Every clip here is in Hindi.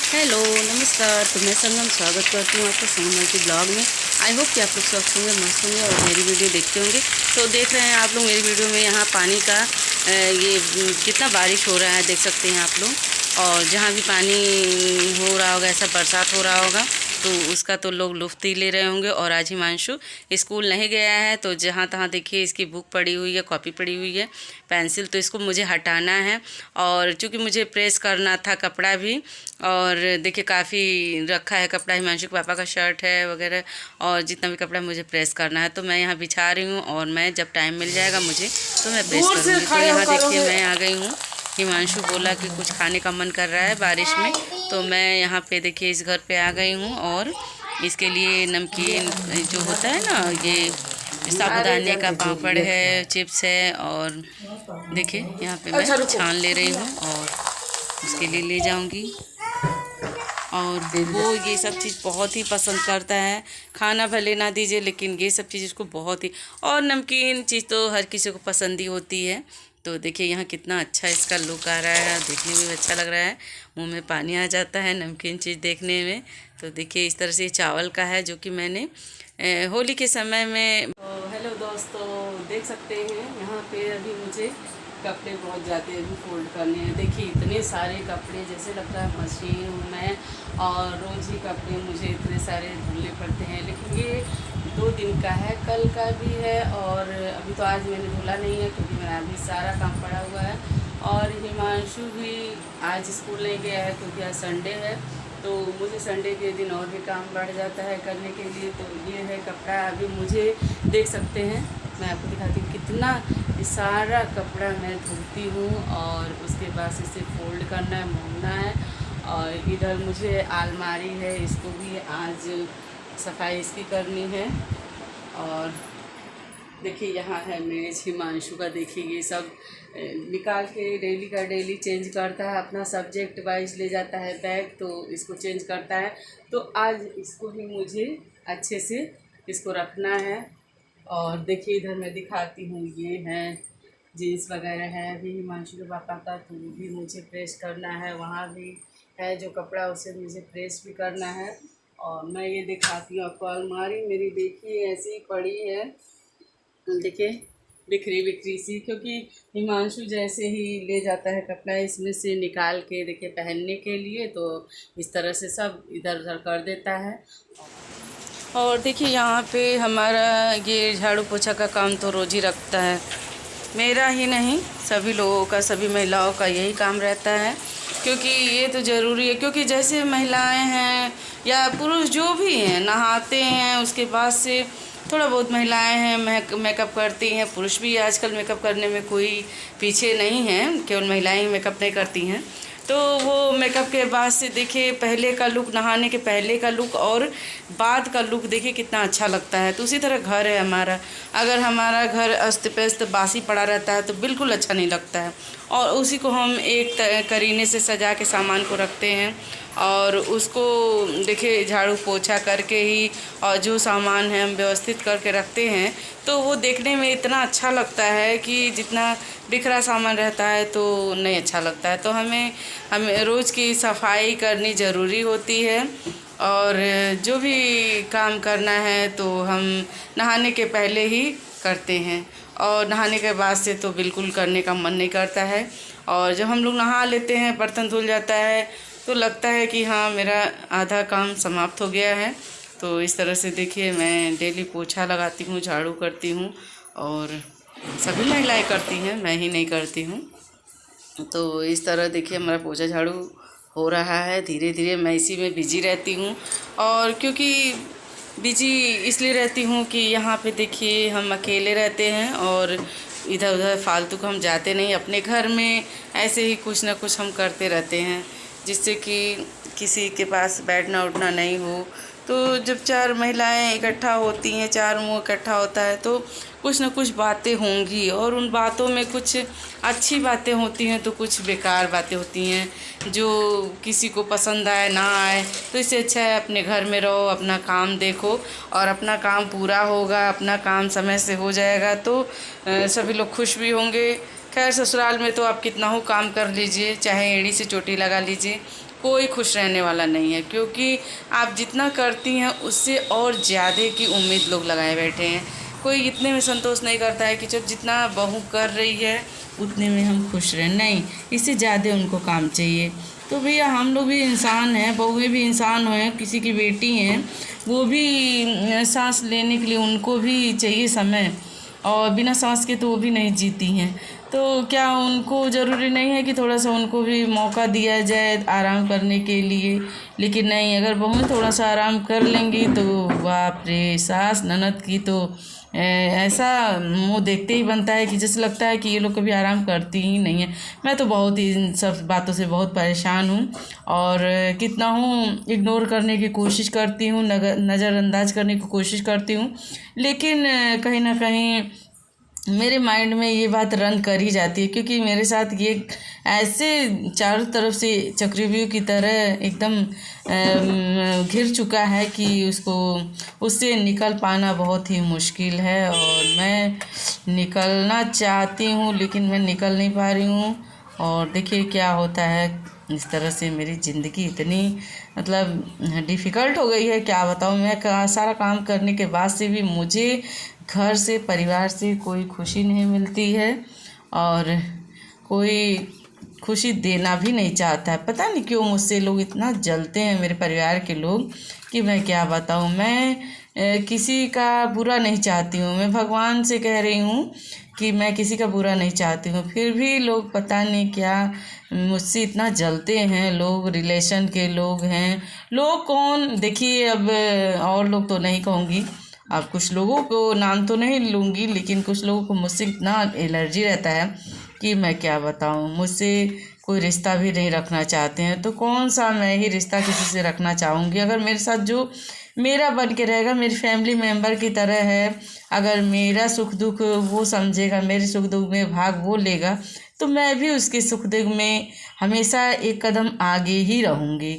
हेलो नमस्कार। तो मैं संगम स्वागत करती हूँ आपका संगम के ब्लॉग में। आई होप कि आप लोग स्वस्थ होंगे, मस्त होंगे और मेरी वीडियो देखते होंगे। तो देख रहे हैं आप लोग मेरी वीडियो में यहाँ पानी का कितना बारिश हो रहा है देख सकते हैं आप लोग। और जहाँ भी पानी हो रहा होगा, ऐसा बरसात हो रहा होगा तो उसका तो लोग लुफ्त ही ले रहे होंगे। और आज हिमांशु स्कूल नहीं गया है तो जहाँ तहाँ देखिए इसकी बुक पड़ी हुई है, कॉपी पड़ी हुई है, पेंसिल, तो इसको मुझे हटाना है। और चूँकि मुझे प्रेस करना था कपड़ा भी, और देखिए काफ़ी रखा है कपड़ा, हिमांशु के पापा का शर्ट है वगैरह, और जितना भी कपड़ा मुझे प्रेस करना है तो मैं यहाँ बिछा रही हूँ। और मैं जब टाइम मिल जाएगा मुझे तो मैं प्रेस करूँगी। तो यहाँ देखिए मैं आ गई हूँ। हिमांशु बोला कि कुछ खाने का मन कर रहा है बारिश में, तो मैं यहाँ पे देखिए इस घर पे आ गई हूँ। और इसके लिए नमकीन जो होता है ना, ये साबुदाने का पापड़ है, चिप्स है, और देखिए यहाँ पे मैं छान ले रही हूँ और उसके लिए ले जाऊंगी। और वो ये सब चीज़ बहुत ही पसंद करता है। खाना भले ना दीजिए लेकिन ये सब चीज़ उसको बहुत ही, और नमकीन चीज़ तो हर किसी को पसंद ही होती है। तो देखिए यहाँ कितना अच्छा इसका लुक आ रहा है, देखने में भी अच्छा लग रहा है, मुंह में पानी आ जाता है नमकीन चीज़ देखने में। तो देखिए इस तरह से चावल का है जो कि मैंने होली के समय में। तो हेलो दोस्तों, देख सकते हैं यहाँ पे अभी मुझे कपड़े बहुत जाते हैं अभी फोल्ड करने हैं। देखिए इतने सारे कपड़े, जैसे लगता है मशीन हूँ मैं, और रोज़ ही कपड़े मुझे इतने सारे धुलने पड़ते हैं। लेकिन ये 2 दिन का है, कल का भी है, और अभी तो आज मैंने धुला नहीं है क्योंकि मेरा अभी सारा काम पड़ा हुआ है। और हिमांशु भी आज स्कूल नहीं गया है क्योंकि आज संडे है, तो मुझे संडे के दिन और भी काम बढ़ जाता है करने के लिए। तो ये है कपड़ा, अभी मुझे देख सकते हैं, मैं आपको दिखाती हूँ कितना सारा कपड़ा मैं धुलती हूँ। और उसके बाद इसे फोल्ड करना है, मोड़ना है। और इधर मुझे अलमारी है, इसको भी आज सफाई इसकी करनी है। और देखिए यहाँ है मेज हिमांशु का, देखिए ये सब निकाल के डेली का डेली चेंज करता है, अपना सब्जेक्ट वाइज ले जाता है बैग, तो इसको चेंज करता है। तो आज इसको भी मुझे अच्छे से इसको रखना है। और देखिए इधर मैं दिखाती हूँ, ये है जीन्स वगैरह है अभी हिमांशु के पापा का, तो वो भी मुझे प्रेस करना है। वहाँ भी है जो कपड़ा, उसे मुझे प्रेस भी करना है। और मैं ये दिखाती हूँ आपको, अलमारी मेरी देखिए ऐसी ही पड़ी है, देखिए बिखरी बिखरी सी, क्योंकि हिमांशु जैसे ही ले जाता है कपड़ा इसमें से निकाल के देखिए पहनने के लिए, तो इस तरह से सब इधर उधर कर देता है। और देखिए यहाँ पे हमारा ये झाड़ू पोछा का काम तो रोज़ ही रखता है, मेरा ही नहीं सभी लोगों का, सभी महिलाओं का यही काम रहता है। क्योंकि ये तो ज़रूरी है, क्योंकि जैसे महिलाएं हैं या पुरुष जो भी हैं नहाते हैं, उसके बाद से थोड़ा बहुत महिलाएं हैं मेकअप करती हैं, पुरुष भी आजकल मेकअप करने में कोई पीछे नहीं है, केवल महिलाएं ही मेकअप नहीं करती हैं। तो वो मेकअप के बाद से देखिए पहले का लुक, नहाने के पहले का लुक और बाद का लुक देखिए कितना अच्छा लगता है। तो उसी तरह घर है हमारा, अगर हमारा घर अस्त व्यस्त बासी पड़ा रहता है तो बिल्कुल अच्छा नहीं लगता है। और उसी को हम एक करीने से सजा के सामान को रखते हैं, और उसको देखिए झाड़ू पोछा करके ही, और जो सामान है हम व्यवस्थित करके रखते हैं, तो वो देखने में इतना अच्छा लगता है कि जितना बिखरा सामान रहता है तो नहीं अच्छा लगता है। तो हमें रोज़ की सफाई करनी ज़रूरी होती है। और जो भी काम करना है तो हम नहाने के पहले ही करते हैं, और नहाने के बाद से तो बिल्कुल करने का मन नहीं करता है। और जब हम लोग नहा लेते हैं, बर्तन धुल जाता है, तो लगता है कि हाँ मेरा आधा काम समाप्त हो गया है। तो इस तरह से देखिए मैं डेली पोछा लगाती हूँ, झाड़ू करती हूँ, और सभी महिलाएं करती हैं, मैं ही नहीं करती हूँ। तो इस तरह देखिए हमारा पोछा झाड़ू हो रहा है धीरे धीरे, मैं इसी में बिजी रहती हूँ। और क्योंकि बिजी इसलिए रहती हूँ कि यहाँ पे देखिए हम अकेले रहते हैं, और इधर उधर फालतू को हम जाते नहीं, अपने घर में ऐसे ही कुछ ना कुछ हम करते रहते हैं, जिससे कि किसी के पास बैठना उठना नहीं हो। तो जब 4 महिलाएं इकट्ठा होती हैं, 4 मुँह इकट्ठा होता है, तो कुछ ना कुछ बातें होंगी, और उन बातों में कुछ अच्छी बातें होती हैं तो कुछ बेकार बातें होती हैं जो किसी को पसंद आए ना आए। तो इससे अच्छा है अपने घर में रहो, अपना काम देखो, और अपना काम पूरा होगा, अपना काम समय से हो जाएगा तो सभी लोग खुश भी होंगे। खैर ससुराल में तो आप कितना हो काम कर लीजिए, चाहे एड़ी से चोटी लगा लीजिए, कोई खुश रहने वाला नहीं है, क्योंकि आप जितना करती हैं उससे और ज़्यादा की उम्मीद लोग लगाए बैठे हैं। कोई इतने में संतोष नहीं करता है कि जब जितना बहू कर रही है उतने में हम खुश रहें, नहीं, इससे ज़्यादा उनको काम चाहिए। तो भैया हम लोग भी इंसान हैं, बहुएँ भी इंसान हैं, किसी की बेटी हैं, वो भी सांस लेने के लिए उनको भी चाहिए समय, और बिना सांस के तो वो भी नहीं जीती हैं। तो क्या उनको ज़रूरी नहीं है कि थोड़ा सा उनको भी मौका दिया जाए आराम करने के लिए? लेकिन नहीं, अगर बहुएँ थोड़ा सा आराम कर लेंगी तो बाप रे, सास ननद की तो ऐसा मुँह देखते ही बनता है कि जैसे लगता है कि ये लोग कभी आराम करती ही नहीं है। मैं तो बहुत ही इन सब बातों से बहुत परेशान हूँ, और कितना हूँ इग्नोर करने की कोशिश करती हूँ, नज़रअंदाज करने की कोशिश करती हूँ, लेकिन कहीं ना कहीं मेरे माइंड में ये बात रन कर ही जाती है, क्योंकि मेरे साथ ये ऐसे चारों तरफ से चक्रव्यूह की तरह एकदम घिर चुका है कि उससे निकल पाना बहुत ही मुश्किल है। और मैं निकलना चाहती हूँ लेकिन मैं निकल नहीं पा रही हूँ। और देखिए क्या होता है, इस तरह से मेरी ज़िंदगी इतनी मतलब डिफ़िकल्ट हो गई है, क्या बताऊँ। मैं सारा काम करने के बाद से भी मुझे घर से, परिवार से कोई खुशी नहीं मिलती है, और कोई खुशी देना भी नहीं चाहता है। पता नहीं क्यों मुझसे लोग इतना जलते हैं, मेरे परिवार के लोग, कि मैं क्या बताऊँ। मैं किसी का बुरा नहीं चाहती हूँ, मैं भगवान से कह रही हूँ कि मैं किसी का बुरा नहीं चाहती हूँ, फिर भी लोग पता नहीं क्या मुझसे इतना जलते हैं। लोग रिलेशन के लोग हैं, लोग कौन, देखिए अब और लोग तो नहीं कहूँगी, अब कुछ लोगों को नाम तो नहीं लूँगी, लेकिन कुछ लोगों को मुझसे इतना एलर्जी रहता है कि मैं क्या बताऊँ। मुझसे कोई रिश्ता भी नहीं रखना चाहते हैं, तो कौन सा मैं ही रिश्ता किसी से रखना चाहूँगी। अगर मेरे साथ जो मेरा बन के रहेगा, मेरी फैमिली मेम्बर की तरह है, अगर मेरा सुख दुख वो समझेगा, मेरे सुख दुख में भाग वो लेगा, तो मैं भी उसके सुख दुख में हमेशा एक कदम आगे ही रहूँगी।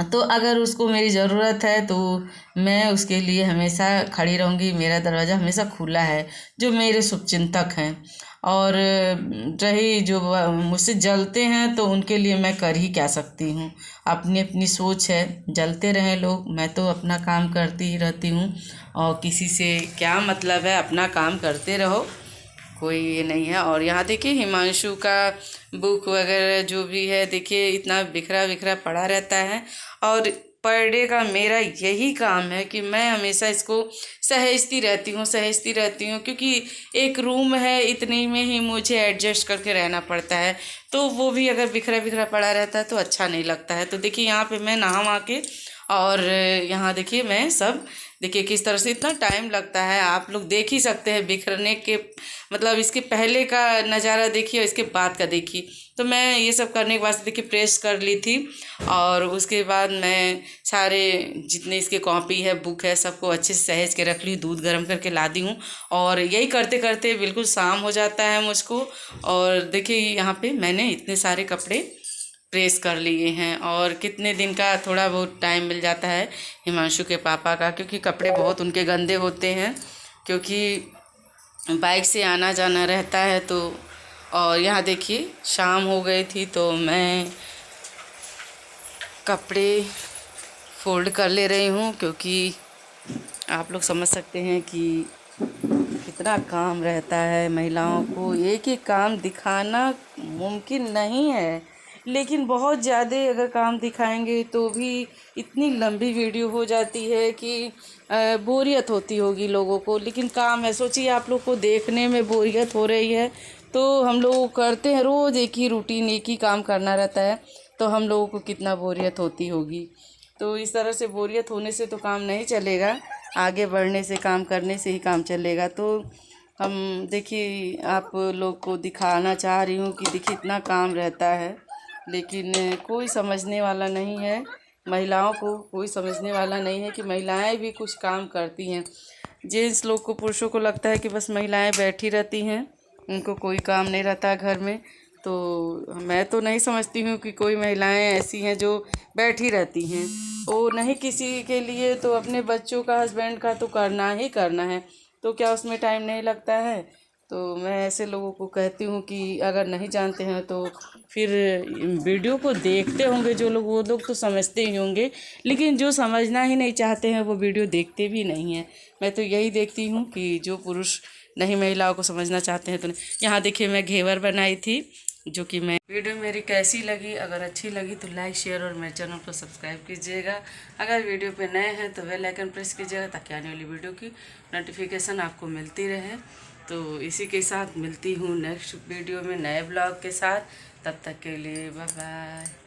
तो अगर उसको मेरी ज़रूरत है तो मैं उसके लिए हमेशा खड़ी रहूँगी, मेरा दरवाज़ा हमेशा खुला है, जो मेरे शुभचिंतक हैं। और रही जो मुझसे जलते हैं तो उनके लिए मैं कर ही क्या सकती हूँ, अपनी अपनी सोच है, जलते रहें लोग, मैं तो अपना काम करती ही रहती हूँ। और किसी से क्या मतलब है, अपना काम करते रहो, कोई ये नहीं है। और यहाँ देखिए हिमांशु का बुक वगैरह जो भी है, देखिए इतना बिखरा बिखरा पड़ा रहता है। और पर डे का मेरा यही काम है कि मैं हमेशा इसको सहेजती रहती हूँ, क्योंकि एक रूम है, इतने में ही मुझे एडजस्ट करके रहना पड़ता है, तो वो भी अगर बिखरा बिखरा पड़ा रहता है तो अच्छा नहीं लगता है। तो देखिए यहाँ पे मैं नहा वहा के, और यहाँ देखिए मैं सब, देखिए किस तरह से इतना टाइम लगता है, आप लोग देख ही सकते हैं बिखरने के, मतलब इसके पहले का नज़ारा देखिए और इसके बाद का देखिए। तो मैं ये सब करने के बाद देखिए प्रेस कर ली थी, और उसके बाद मैं सारे जितने इसके कॉपी है, बुक है, सबको अच्छे से सहेज के रख ली, दूध गर्म करके ला दी हूँ। और यही करते करते बिल्कुल शाम हो जाता है मुझको। और देखिए यहाँ पे मैंने इतने सारे कपड़े प्रेस कर लिए हैं, और कितने दिन का थोड़ा बहुत टाइम मिल जाता है हिमांशु के पापा का, क्योंकि कपड़े बहुत उनके गंदे होते हैं, क्योंकि बाइक से आना जाना रहता है। तो और यहाँ देखिए शाम हो गई थी, तो मैं कपड़े फोल्ड कर ले रही हूँ, क्योंकि आप लोग समझ सकते हैं कि कितना काम रहता है महिलाओं को, एक एक काम दिखाना मुमकिन नहीं है, लेकिन बहुत ज़्यादा अगर काम दिखाएंगे तो भी इतनी लंबी वीडियो हो जाती है कि बोरियत होती होगी लोगों को। लेकिन काम है, सोचिए आप लोग को देखने में बोरियत हो रही है, तो हम लोग करते हैं रोज़ एक ही रूटीन, एक ही काम करना रहता है, तो हम लोगों को कितना बोरियत होती होगी। तो इस तरह से बोरियत होने से तो काम नहीं चलेगा, आगे बढ़ने से, काम करने से ही काम चलेगा। तो हम देखिए आप लोग को दिखाना चाह रही हूँ कि देखिए इतना काम रहता है, लेकिन कोई समझने वाला नहीं है, महिलाओं को कोई समझने वाला नहीं है कि महिलाएं भी कुछ काम करती हैं। जेंट्स लोग को, पुरुषों को लगता है कि बस महिलाएं बैठी रहती हैं, उनको कोई काम नहीं रहता घर में। तो मैं तो नहीं समझती हूँ कि कोई महिलाएं ऐसी हैं जो बैठी रहती हैं, वो नहीं किसी के लिए तो अपने बच्चों का, हस्बैंड का तो करना ही करना है। तो क्या उसमें टाइम नहीं लगता है? तो मैं ऐसे लोगों को कहती हूँ कि अगर नहीं जानते हैं तो फिर वीडियो को देखते होंगे जो लोग, वो लोग तो समझते ही होंगे, लेकिन जो समझना ही नहीं चाहते हैं वो वीडियो देखते भी नहीं हैं। मैं तो यही देखती हूँ कि जो पुरुष नहीं महिलाओं को समझना चाहते हैं तो नहीं। यहाँ देखिए मैं घेवर बनाई थी, जो कि मैं वीडियो मेरी कैसी लगी, अगर अच्छी लगी तो लाइक शेयर और मेरे चैनल को सब्सक्राइब कीजिएगा। अगर वीडियो पे नए हैं तो बेल आइकन प्रेस कीजिएगा ताकि आने वाली वीडियो की नोटिफिकेशन आपको मिलती रहे। तो इसी के साथ मिलती हूँ नेक्स्ट वीडियो में नए ब्लॉग के साथ। तब तक के लिए बाय बाय।